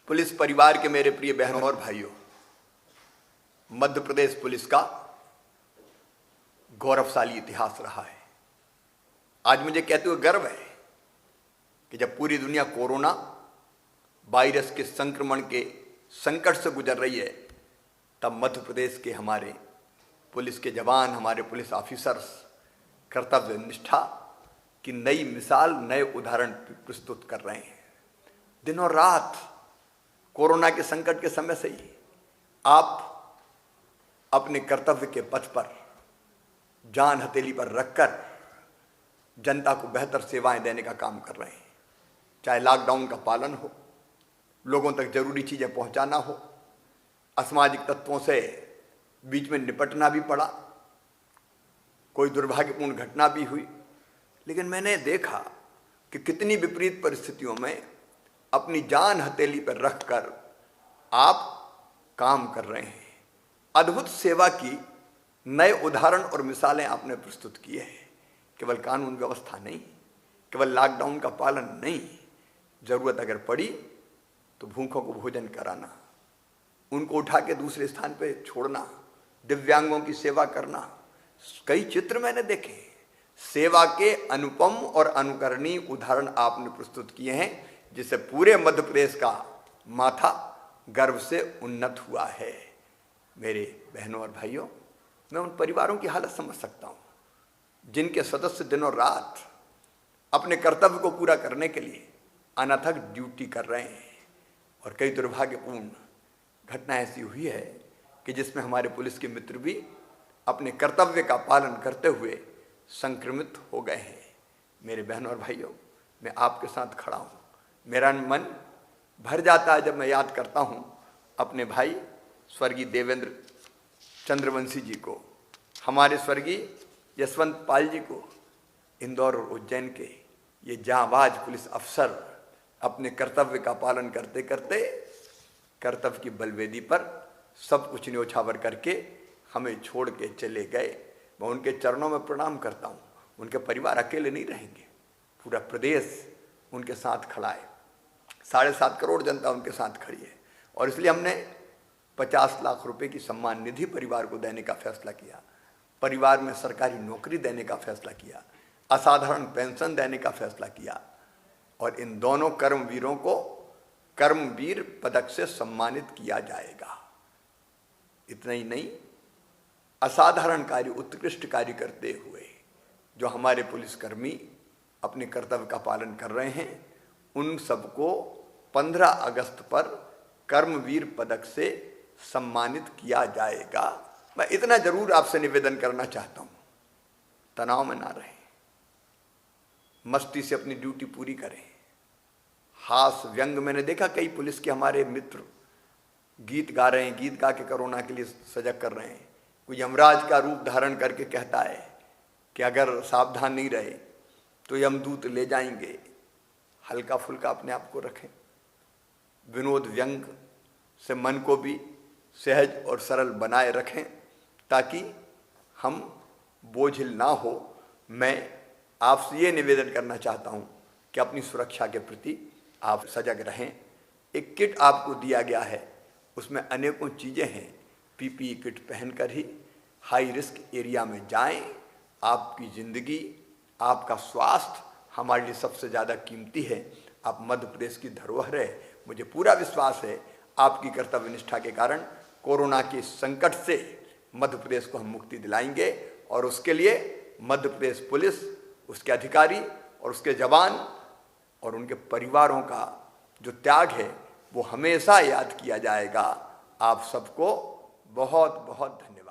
Police परिवार के मेरे प्रिय बहनों और भाइयों, मध्य प्रदेश पुलिस का गौरवशाली इतिहास रहा है। आज मुझे कहते हुए गर्व है कि जब पूरी दुनिया कोरोना वायरस के संक्रमण के संकट से गुजर रही है, तब मध्य प्रदेश के हमारे पुलिस के जवान, हमारे पुलिस ऑफिसर्स कर्तव्य निष्ठा की नई मिसाल, नए उदाहरण प्रस्तुत कर रहे हैं। दिन और रात कोरोना के संकट के समय से ही आप अपने कर्तव्य के पथ पर जान हथेली पर रखकर जनता को बेहतर सेवाएं देने का काम कर रहे हैं। चाहे लॉकडाउन का पालन हो, लोगों तक जरूरी चीजें पहुंचाना हो, असामाजिक तत्वों से बीच में निपटना भी पड़ा, कोई दुर्भाग्यपूर्ण घटना भी हुई, लेकिन मैंने देखा कि कितनी विपरीत परिस्थितियों में अपनी जान हथेली पर रखकर आप काम कर रहे हैं। अद्भुत सेवा की नए उदाहरण और मिसालें आपने प्रस्तुत किए हैं। केवल कानून व्यवस्था नहीं, केवल लॉकडाउन का पालन नहीं, जरूरत अगर पड़ी तो भूखों को भोजन कराना, उनको उठा के दूसरे स्थान पे छोड़ना, दिव्यांगों की सेवा करना। कई चित्र मैंने देखे, सेवा के अनुपम और अनुकरणीय उदाहरण आपने प्रस्तुत किए हैं, जिससे पूरे मध्य प्रदेश का माथा गर्व से उन्नत हुआ है। मेरे बहनों और भाइयों, मैं उन परिवारों की हालत समझ सकता हूँ जिनके सदस्य दिन और रात अपने कर्तव्य को पूरा करने के लिए अनथक ड्यूटी कर रहे हैं। और कई दुर्भाग्यपूर्ण घटना ऐसी हुई है कि जिसमें हमारे पुलिस के मित्र भी अपने कर्तव्य का पालन करते हुए संक्रमित हो गए हैं। मेरे बहनों और भाइयों, मैं आपके साथ खड़ा हूँ। मेरा मन भर जाता है जब मैं याद करता हूँ अपने भाई स्वर्गीय देवेंद्र चंद्रवंशी जी को, हमारे स्वर्गीय यशवंत पाल जी को। इंदौर और उज्जैन के ये जांबाज पुलिस अफसर अपने कर्तव्य का पालन करते करते कर्तव्य की बलवेदी पर सब कुछ न्योछावर करके हमें छोड़ के चले गए। मैं उनके चरणों में प्रणाम करता हूँ। उनके परिवार अकेले नहीं रहेंगे, पूरा प्रदेश उनके साथ खड़ा है। 7.5 करोड़ जनता उनके साथ खड़ी है। और इसलिए हमने 50 लाख रुपए की सम्मान निधि परिवार को देने का फैसला किया, परिवार में सरकारी नौकरी देने का फैसला किया, असाधारण पेंशन देने का फैसला किया, और इन दोनों कर्मवीरों को कर्मवीर पदक से सम्मानित किया जाएगा। इतना ही नहीं, असाधारण कार्य, उत्कृष्ट कार्य करते हुए जो हमारे पुलिसकर्मी अपने कर्तव्य का पालन कर रहे हैं, उन सबको 15 अगस्त पर कर्मवीर पदक से सम्मानित किया जाएगा। मैं इतना जरूर आपसे निवेदन करना चाहता हूं, तनाव में ना रहें, मस्ती से अपनी ड्यूटी पूरी करें। हास व्यंग, मैंने देखा कई पुलिस के हमारे मित्र गीत गा रहे हैं, गीत गा के कोरोना के लिए सजग कर रहे हैं। कोई यमराज का रूप धारण करके कहता है कि अगर सावधान नहीं रहे तो यमदूत ले जाएंगे। हल्का फुल्का अपने आप को रखें, विनोद व्यंग से मन को भी सहज और सरल बनाए रखें, ताकि हम बोझिल ना हो। मैं आपसे ये निवेदन करना चाहता हूँ कि अपनी सुरक्षा के प्रति आप सजग रहें। एक किट आपको दिया गया है, उसमें अनेकों चीज़ें हैं। पीपीई किट पहनकर ही हाई रिस्क एरिया में जाएं। आपकी ज़िंदगी, आपका स्वास्थ्य हमारे लिए सबसे ज़्यादा कीमती है। आप मध्य प्रदेश की धरोहर है। मुझे पूरा विश्वास है आपकी कर्तव्य निष्ठा के कारण कोरोना के संकट से मध्य प्रदेश को हम मुक्ति दिलाएंगे। और उसके लिए मध्य प्रदेश पुलिस, उसके अधिकारी और उसके जवान और उनके परिवारों का जो त्याग है वो हमेशा याद किया जाएगा। आप सबको बहुत बहुत धन्यवाद।